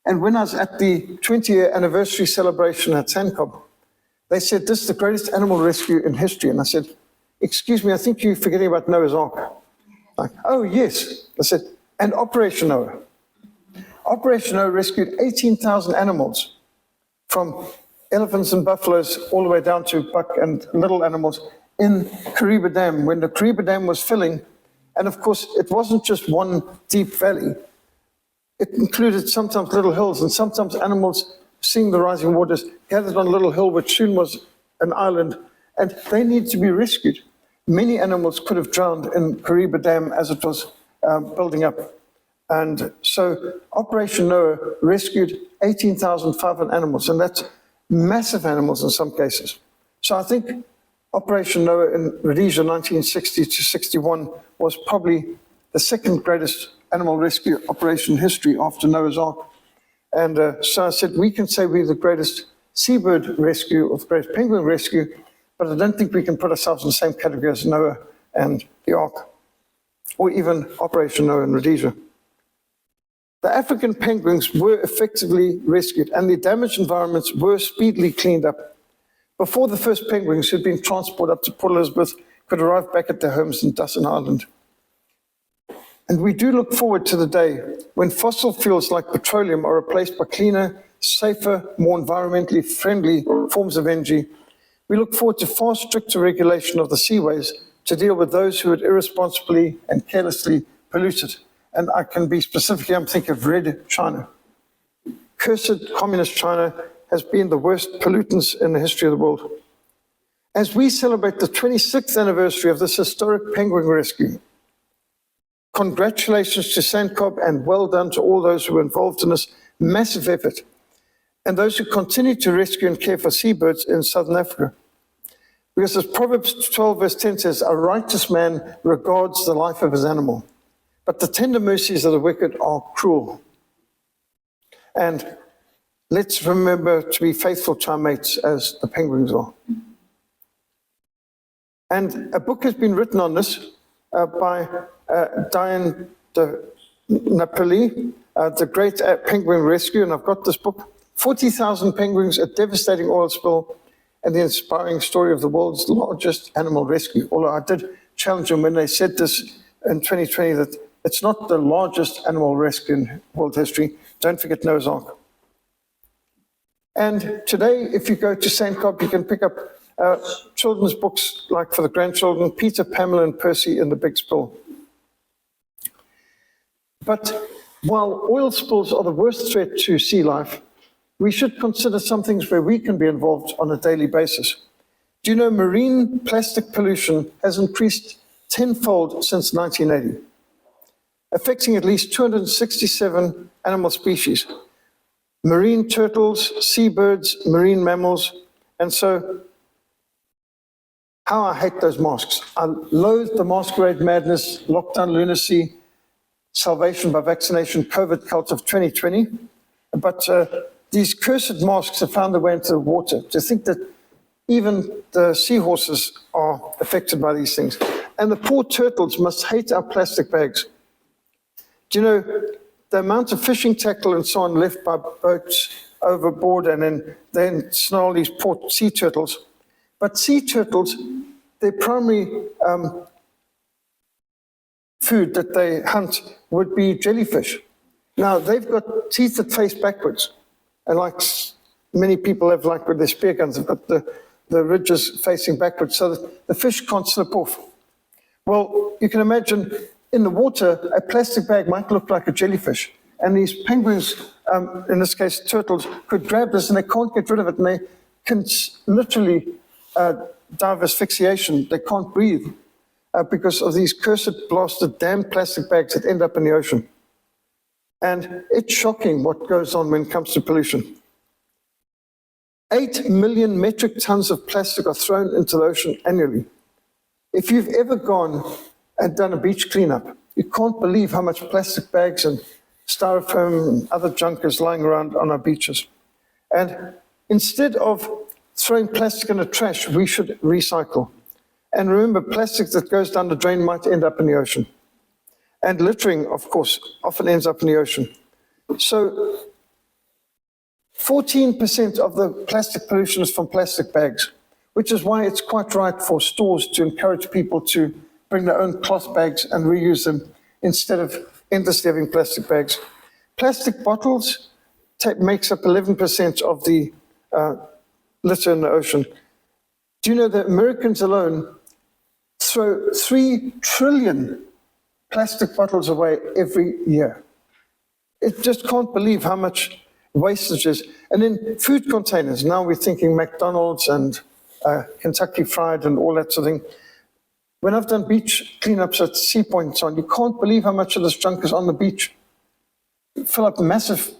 And when I was at the 20-year anniversary celebration at SANCOB, they said, this is the greatest animal rescue in history. And I said, excuse me, I think you're forgetting about Noah's Ark. Like, oh, yes. I said, and Operation Noah. Operation Noah rescued 18,000 animals, from elephants and buffaloes all the way down to buck and little animals in Kariba Dam, when the Kariba Dam was filling. And of course, it wasn't just one deep valley. It included sometimes little hills, and sometimes animals, seeing the rising waters, gathered on a little hill, which soon was an island, and they needed to be rescued. Many animals could have drowned in Kariba Dam as it was building up. And so Operation Noah rescued 18,500 animals, and that's massive animals in some cases. So I think Operation Noah in Rhodesia 1960 to 61 was probably the second greatest animal rescue operation in history after Noah's Ark. And so I said, we can say we're the greatest seabird rescue or the greatest penguin rescue, but I don't think we can put ourselves in the same category as Noah and the Ark, or even Operation Noah in Rhodesia. The African penguins were effectively rescued, and the damaged environments were speedily cleaned up before the first penguins who'd been transported up to Port Elizabeth could arrive back at their homes in Dustin Island. And we do look forward to the day when fossil fuels like petroleum are replaced by cleaner, safer, more environmentally friendly forms of energy. We look forward to far stricter regulation of the seaways to deal with those who would irresponsibly and carelessly pollute it. And I can be specific here, I'm thinking of Red China. Cursed communist China has been the worst pollutants in the history of the world. As we celebrate the 26th anniversary of this historic penguin rescue, congratulations to SANCOB and well done to all those who were involved in this massive effort, and those who continue to rescue and care for seabirds in Southern Africa. Because as Proverbs 12 verse 10 says, a righteous man regards the life of his animal, but the tender mercies of the wicked are cruel. And let's remember to be faithful to our mates as the penguins are. And a book has been written on this by Diane de Napoli, The Great Penguin Rescue, and I've got this book, 40,000 Penguins, a Devastating Oil Spill, and the Inspiring Story of the World's Largest Animal Rescue. Although I did challenge them when they said this in 2020 that it's not the largest animal rescue in world history. Don't forget Noah's Ark. And today, if you go to SANCOB, you can pick up children's books like for the grandchildren, Peter, Pamela, and Percy in the Big Spill. But while oil spills are the worst threat to sea life, we should consider some things where we can be involved on a daily basis. Do you know marine plastic pollution has increased tenfold since 1980, affecting at least 267 animal species, marine turtles, seabirds, marine mammals, and so how I hate those masks. I loathe the masquerade madness, lockdown lunacy, salvation by vaccination, COVID cult of 2020. But these cursed masks have found their way into the water. To think that even the seahorses are affected by these things. And the poor turtles must hate our plastic bags. Do you know the amount of fishing tackle and so on left by boats overboard and then snarl these poor sea turtles. But sea turtles, their primary food that they hunt would be jellyfish. Now, they've got teeth that face backwards. And like many people have, like with their spear guns, they've got the ridges facing backwards so that the fish can't slip off. Well, you can imagine in the water, a plastic bag might look like a jellyfish. And these penguins, in this case turtles, could grab this and they can't get rid of it. And they can literally die of asphyxiation. They can't breathe because of these cursed, blasted, damn plastic bags that end up in the ocean. And it's shocking what goes on when it comes to pollution. 8 million metric tons of plastic are thrown into the ocean annually. If you've ever gone and done a beach cleanup, you can't believe how much plastic bags and styrofoam and other junk is lying around on our beaches. And instead of throwing plastic in the trash, we should recycle. And remember, plastic that goes down the drain might end up in the ocean. And littering, of course, often ends up in the ocean. So 14% of the plastic pollution is from plastic bags, which is why it's quite right for stores to encourage people to bring their own cloth bags and reuse them instead of endlessly having plastic bags. Plastic bottles makes up 11% of the litter in the ocean. Do you know that Americans alone throw 3 trillion plastic bottles away every year? It just can't believe how much wastage is. And then food containers. Now we're thinking McDonald's and Kentucky Fried and all that sort of thing. When I've done beach cleanups at Sea Point and so on, you can't believe how much of this junk is on the beach. You fill up massive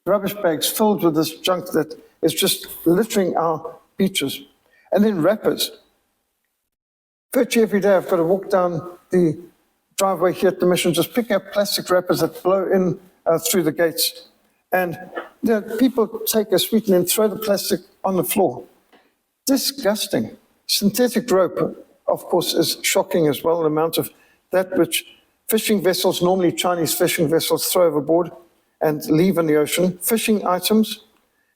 rubbish bags filled with this junk that is just littering our beaches. And then wrappers. Virtually every day I've got to walk down the driveway here at the mission, just pick up plastic wrappers that blow in through the gates. And people take a sweet and then throw the plastic on the floor. Disgusting. Synthetic rope, of course, is shocking as well, the amount of that which fishing vessels, normally Chinese fishing vessels, throw overboard and leave in the ocean. Fishing items,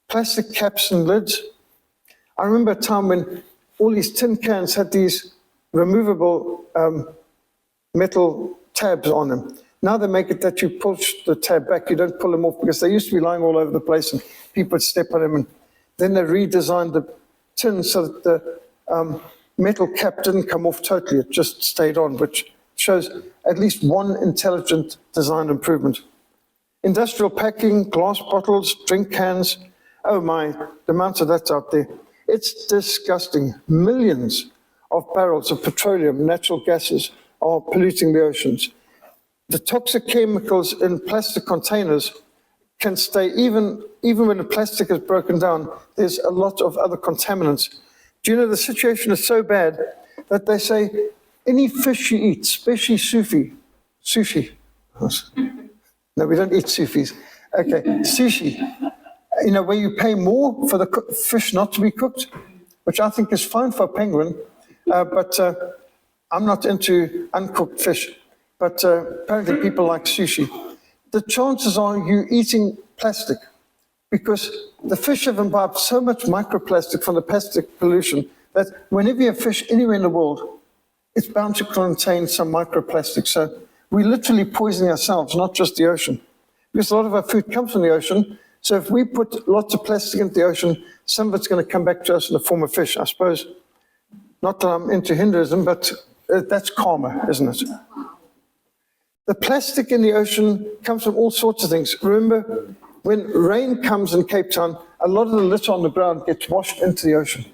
plastic caps and lids. I remember a time when all these tin cans had these removable metal tabs on them. Now they make it that you push the tab back, you don't pull them off, because they used to be lying all over the place and people would step on them. And then they redesigned the tin so that the metal cap didn't come off totally, it just stayed on, which shows at least one intelligent design improvement. Industrial packing, glass bottles, drink cans, oh my, the amount of that's out there. It's disgusting. Millions of barrels of petroleum, natural gases are polluting the oceans. The toxic chemicals in plastic containers can stay, even when the plastic is broken down, there's a lot of other contaminants. Do you know the situation is so bad that they say any fish you eat, especially sushi. No, we don't eat sufis. Okay, sushi. You know, where you pay more for the fish not to be cooked, which I think is fine for a penguin, but I'm not into uncooked fish. But apparently people like sushi. The chances are you eating plastic because the fish have imbibed so much microplastic from the plastic pollution that whenever you have fish anywhere in the world, it's bound to contain some microplastic. So we're literally poisoning ourselves, not just the ocean. Because a lot of our food comes from the ocean. So if we put lots of plastic into the ocean, some of it's going to come back to us in the form of fish. I suppose, not that I'm into Hinduism, but that's karma, isn't it? The plastic in the ocean comes from all sorts of things. Remember, when rain comes in Cape Town, a lot of the litter on the ground gets washed into the ocean.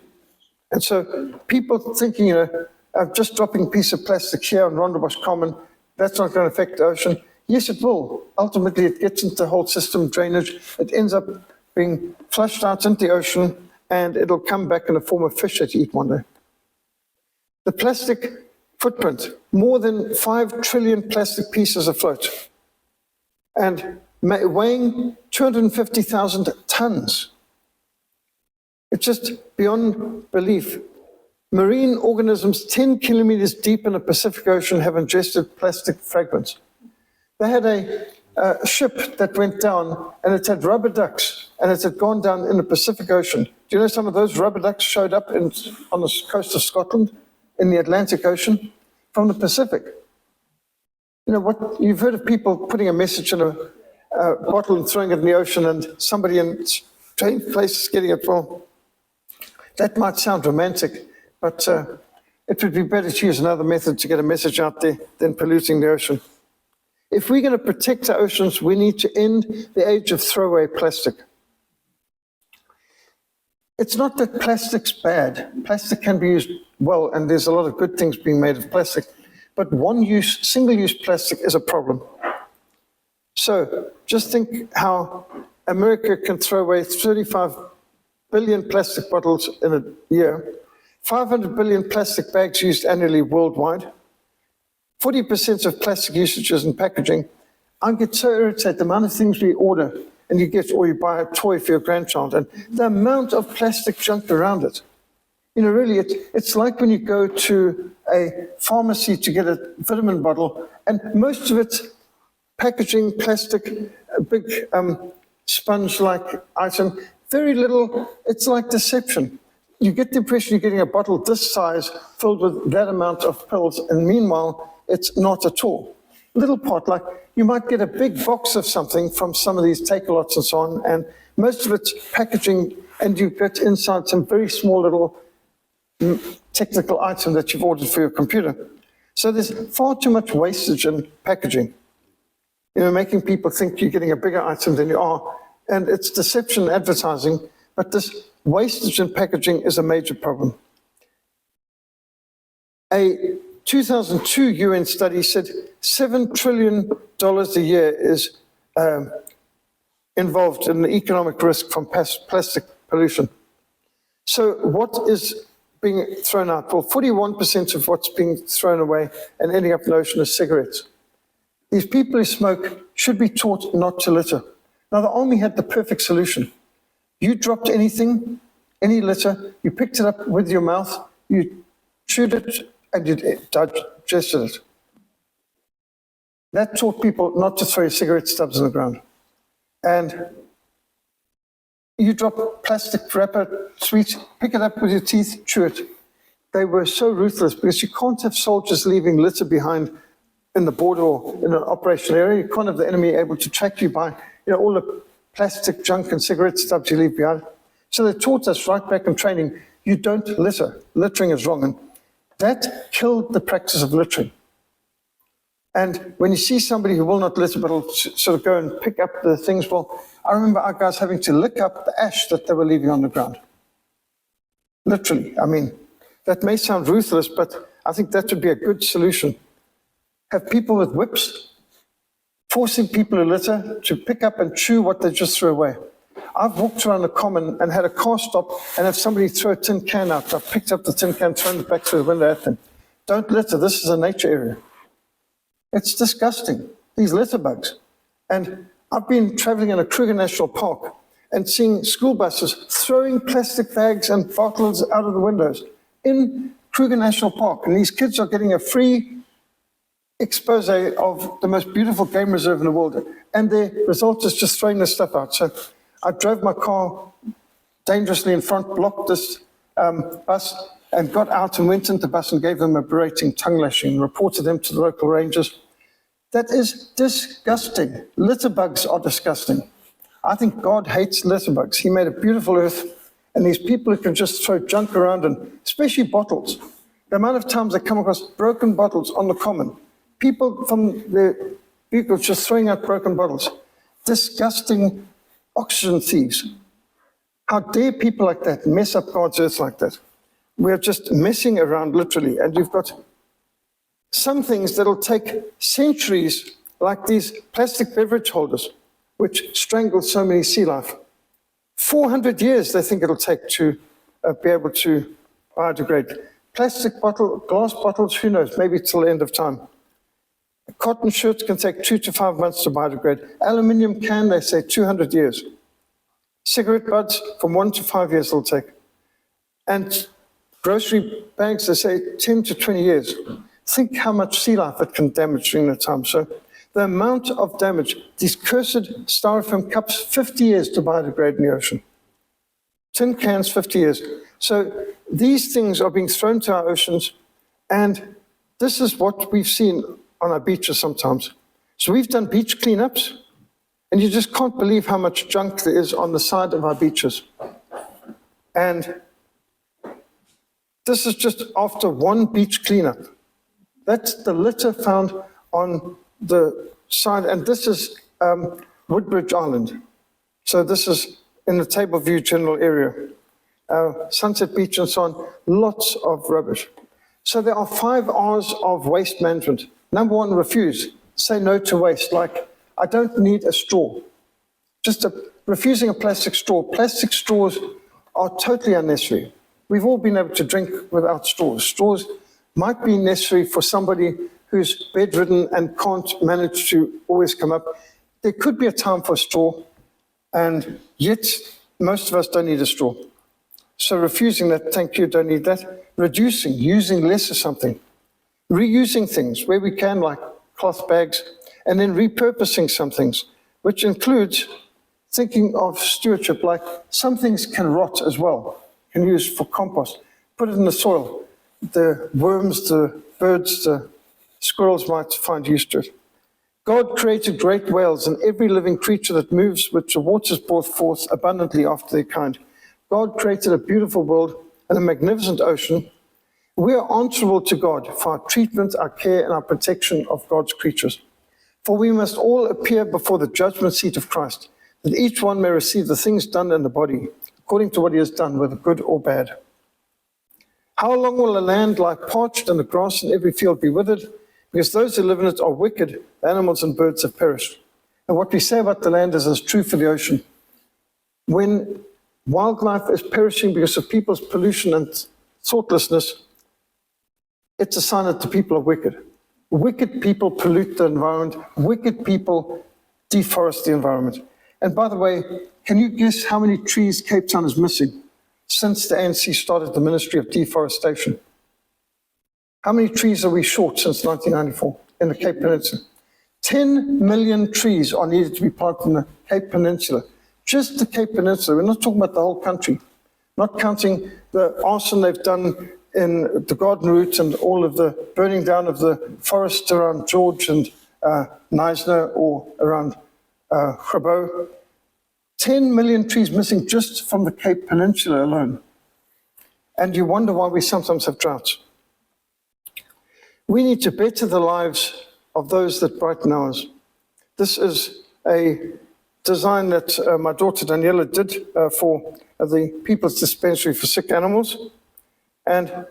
And so people thinking, you know, just dropping a piece of plastic here on Rondebosch Common, that's not going to affect the ocean. Yes, it will. Ultimately, it gets into the whole system drainage. It ends up being flushed out into the ocean, and it'll come back in the form of fish that you eat one day. The plastic footprint, more than 5 trillion plastic pieces afloat, and weighing 250,000 tons. It's just beyond belief. Marine organisms 10 kilometers deep in the Pacific Ocean have ingested plastic fragments. They had a ship that went down, and it had rubber ducks and it had gone down in the Pacific Ocean. Do you know some of those rubber ducks showed up on the coast of Scotland, in the Atlantic Ocean, from the Pacific? You know, what you've heard of people putting a message in a bottle and throwing it in the ocean, and somebody in strange places getting it. Well, that might sound romantic, but it would be better to use another method to get a message out there than polluting the ocean. If we're going to protect our oceans, we need to end the age of throwaway plastic. It's not that plastic's bad. Plastic can be used well, and there's a lot of good things being made of plastic. But one-use, single-use plastic is a problem. So just think how America can throw away 35 billion plastic bottles in a year, 500 billion plastic bags used annually worldwide, 40% of plastic usages in packaging. I get so irritated, the amount of things we order and you get, or you buy a toy for your grandchild, and the amount of plastic junk around it. You know, really, it's like when you go to a pharmacy to get a vitamin bottle, and most of it's packaging, plastic, a big sponge-like item, very little, it's like deception. You get the impression you're getting a bottle this size filled with that amount of pills, and meanwhile, it's not at all. Little part, like you might get a big box of something from some of these take-a-lots and so on, and most of it's packaging, and you get inside some very small little technical item that you've ordered for your computer. So there's far too much wastage in packaging. You know, making people think you're getting a bigger item than you are, and it's deception advertising, but this wastage in packaging is a major problem. A 2002 UN study said $7 trillion a year is involved in the economic risk from plastic pollution. So what is being thrown out? Well, 41% of what's being thrown away and ending up in the ocean is cigarettes. These people who smoke should be taught not to litter. Now, the army had the perfect solution. You dropped anything, any litter, you picked it up with your mouth, you chewed it, and you digested it. That taught people not to throw cigarette stubs on the ground. And you drop plastic wrapper, sweets, pick it up with your teeth, chew it. They were so ruthless because you can't have soldiers leaving litter behind in the border or in an operational area. You can't have the enemy able to track you by all the plastic junk and cigarette stubs you leave behind. So they taught us right back in training, you don't litter. Littering is wrong. And that killed the practice of littering. And when you see somebody who will not litter but will sort of go and pick up the things, well, I remember our guys having to lick up the ash that they were leaving on the ground. Literally. I mean, that may sound ruthless, but I think that would be a good solution. Have people with whips forcing people who litter to pick up and chew what they just threw away. I've walked around the common and had a car stop and have somebody throw a tin can out. I've picked up the tin can, thrown it back through the window at them. Don't litter, this is a nature area. It's disgusting, these litter bugs. And I've been traveling in a Kruger National Park and seeing school buses throwing plastic bags and bottles out of the windows in Kruger National Park. And these kids are getting a free expose of the most beautiful game reserve in the world. And the result is just throwing this stuff out. So I drove my car dangerously in front, blocked this bus, and got out and went into the bus and gave them a berating, tongue lashing, and reported them to the local rangers. That is disgusting. Litter bugs are disgusting. I think God hates litter bugs. He made a beautiful earth, and these people who can just throw junk around, and especially bottles. The amount of times I come across broken bottles on the common, people from the vehicles just throwing out broken bottles. Disgusting oxygen thieves. How dare people like that mess up God's earth like that? We're just messing around literally, and you've got some things that'll take centuries, like these plastic beverage holders, which strangle so many sea life. 400 years they think it'll take to be able to biodegrade. Plastic bottle, glass bottles, who knows, maybe till the end of time. A cotton shirt can take 2 to 5 months to biodegrade. Aluminium can, they say 200 years. Cigarette butts, from 1 to 5 years it'll take. And grocery bags, they say 10 to 20 years. Think how much sea life it can damage during that time. So The amount of damage, these cursed styrofoam cups, 50 years to biodegrade in the ocean. Tin cans, 50 years. So these things are being thrown to our oceans, and this is what we've seen on our beaches sometimes. So we've done beach cleanups, and you just can't believe how much junk there is on the side of our beaches. And this is just after one beach cleanup. That's the litter found on the side, and this is Woodbridge Island. So this is in the Table View general area. Sunset Beach and so on, lots of rubbish. So there are 5 R's of waste management. Number 1, refuse. Say no to waste, like I don't need a straw. Refusing a plastic straw. Plastic straws are totally unnecessary. We've all been able to drink without straws. Straws might be necessary for somebody who's bedridden and can't manage to always come up. There could be a time for a straw, and yet most of us don't need a straw. So refusing that, thank you, don't need that. Reducing, using less of something. Reusing things where we can, like cloth bags, and then repurposing some things, which includes thinking of stewardship, like some things can rot as well, can use for compost. Put it in the soil. The worms, the birds, the squirrels might find use to it. God created great whales and every living creature that moves, which the waters brought forth abundantly after their kind. God created a beautiful world and a magnificent ocean. We are answerable to God for our treatment, our care, and our protection of God's creatures. For we must all appear before the judgment seat of Christ, that each one may receive the things done in the body, according to what he has done, whether good or bad. How long will the land lie parched and the grass in every field be withered? Because those who live in it are wicked, the animals and birds have perished. And what we say about the land is as true for the ocean. When wildlife is perishing because of people's pollution and thoughtlessness, it's a sign that the people are wicked. Wicked people pollute the environment. Wicked people deforest the environment. And by the way, can you guess how many trees Cape Town is missing since the ANC started the Ministry of Deforestation? How many trees are we short since 1994 in the Cape Peninsula? 10 million trees are needed to be planted in the Cape Peninsula. Just the Cape Peninsula. We're not talking about the whole country. Not counting the arson they've done in the Garden Route and all of the burning down of the forest around George and Knysna or around Grabo. 10 million trees missing just from the Cape Peninsula alone. And you wonder why we sometimes have droughts. We need to better the lives of those that brighten ours. This is a design that my daughter Daniela did for the People's Dispensary for Sick Animals. And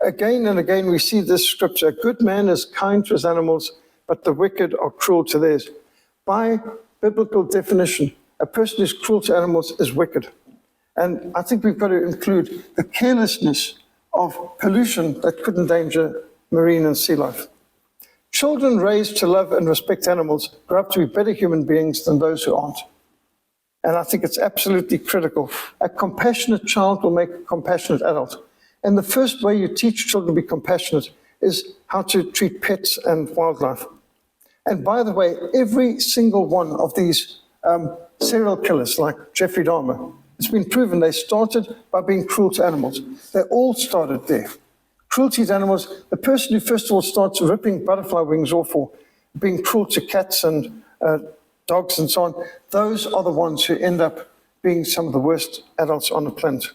again we see this scripture: a good man is kind to his animals, but the wicked are cruel to theirs. By biblical definition, a person who's cruel to animals is wicked. And I think we've got to include the carelessness of pollution that could endanger marine and sea life. Children raised to love and respect animals grow up to be better human beings than those who aren't. And I think it's absolutely critical. A compassionate child will make a compassionate adult. And the first way you teach children to be compassionate is how to treat pets and wildlife. And by the way, every single one of these serial killers, like Jeffrey Dahmer, it's been proven they started by being cruel to animals. They all started there. Cruelty to animals, the person who first of all starts ripping butterfly wings off or being cruel to cats and dogs and so on, those are the ones who end up being some of the worst adults on the planet.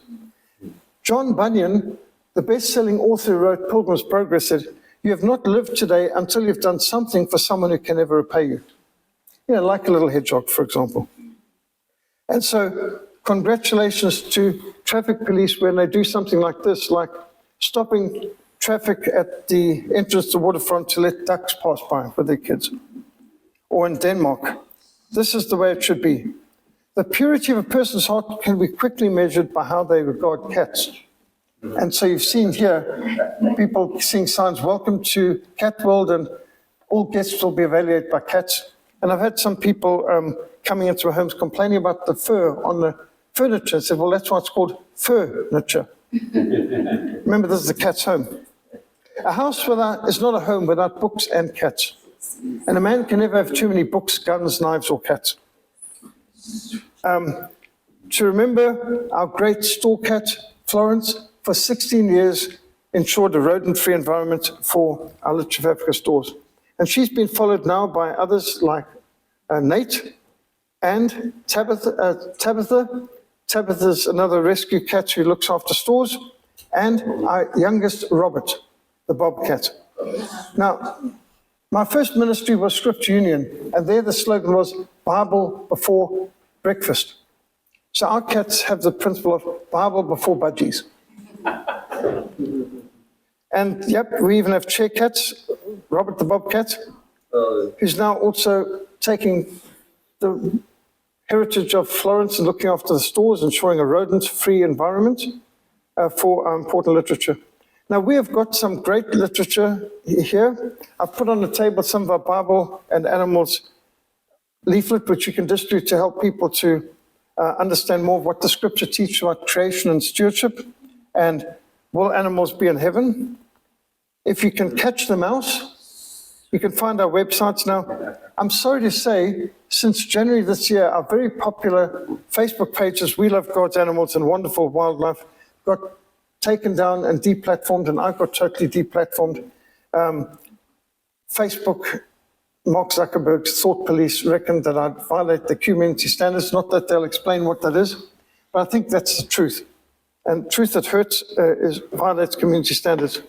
John Bunyan, the best-selling author who wrote Pilgrim's Progress, said, "You have not lived today until you've done something for someone who can never repay you." You know, like a little hedgehog, for example. And so congratulations to traffic police when they do something like this, like stopping traffic at the entrance to waterfront to let ducks pass by with their kids. Or in Denmark, this is the way it should be. The purity of a person's heart can be quickly measured by how they regard cats. And so you've seen here, people seeing signs, "Welcome to Cat World," and all guests will be evaluated by cats. And I've had some people coming into our homes complaining about the fur on the furniture. I said, well, that's why it's called furniture. Remember, this is the cat's home. A house is not a home without books and cats. And a man can never have too many books, guns, knives, or cats. To remember our great store cat, Florence, for 16 years ensured a rodent-free environment for our Literature of Africa stores. And she's been followed now by others like Nate and Tabitha. Tabitha's another rescue cat who looks after stores, and our youngest, Robert, the bobcat. Now, my first ministry was Scripture Union, and there the slogan was Bible before breakfast. So our cats have the principle of Bible before budgies. And yep, we even have chair cats, Robert the bobcat, who's now also taking the heritage of Florence and looking after the stores, ensuring a rodent-free environment for our important literature. Now, we have got some great literature here. I've put on the table some of our Bible and Animals leaflet, which you can distribute to help people to understand more of what the Scripture teaches about creation and stewardship, and will animals be in heaven? If you can catch the mouse, you can find our websites now. I'm sorry to say, since January this year, our very popular Facebook pages, We Love God's Animals and Wonderful Wildlife, got taken down and deplatformed, and I got totally deplatformed. Facebook, Mark Zuckerberg's thought police reckoned that I'd violate the community standards, not that they'll explain what that is, but I think that's the truth. And truth that hurts violates community standards.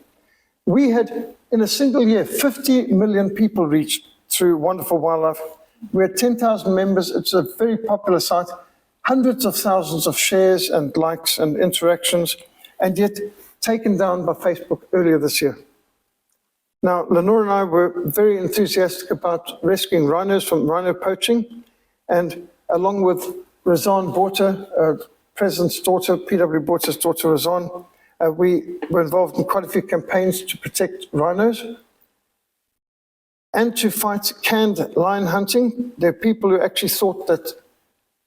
We had, in a single year, 50 million people reached through Wonderful Wildlife. We had 10,000 members. It's a very popular site. Hundreds of thousands of shares and likes and interactions, and yet taken down by Facebook earlier this year. Now, Lenore and I were very enthusiastic about rescuing rhinos from rhino poaching, and along with Razan Borta, President's daughter, P.W. Borta's daughter, Razan, we were involved in quite a few campaigns to protect rhinos and to fight canned lion hunting. There are people who actually thought that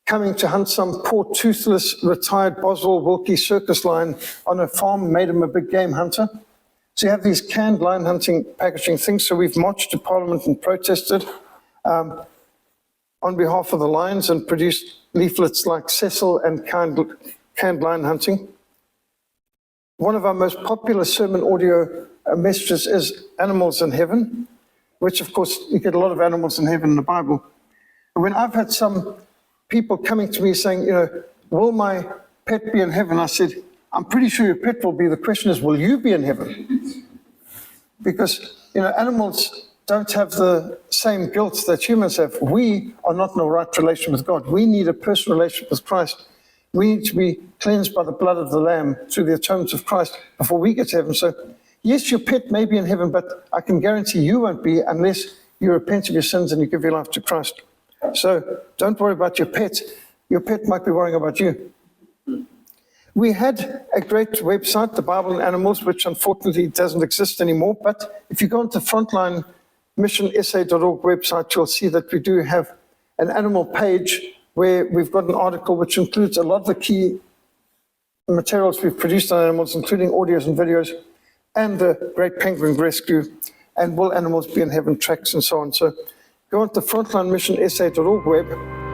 coming to hunt some poor, toothless, retired Boswell Wilkie circus lion on a farm made him a big game hunter. So you have these canned lion hunting packaging things. So we've marched to Parliament and protested on behalf of the lions and produced leaflets like Cecil and canned lion hunting. One of our most popular sermon audio messages is Animals in Heaven, which of course you get a lot of animals in heaven in the Bible. And when I've had some people coming to me saying, you know, will my pet be in heaven? I said, I'm pretty sure your pet will be. The question is, will you be in heaven? Because, you know, animals don't have the same guilt that humans have. We are not in a right relation with God. We need a personal relationship with Christ. We need to be cleansed by the blood of the Lamb through the atonement of Christ before we get to heaven. So, yes, your pet may be in heaven, but I can guarantee you won't be unless you repent of your sins and you give your life to Christ. So don't worry about your pet. Your pet might be worrying about you. We had a great website, The Bible and Animals, which unfortunately doesn't exist anymore. But if you go onto Frontline missionsa.org website, you'll see that we do have an animal page where we've got an article which includes a lot of the key materials we've produced on animals, including audios and videos, and the Great Penguin Rescue, and Will Animals Be in Heaven tracks and so on. So go on to frontlinemissionsa.org web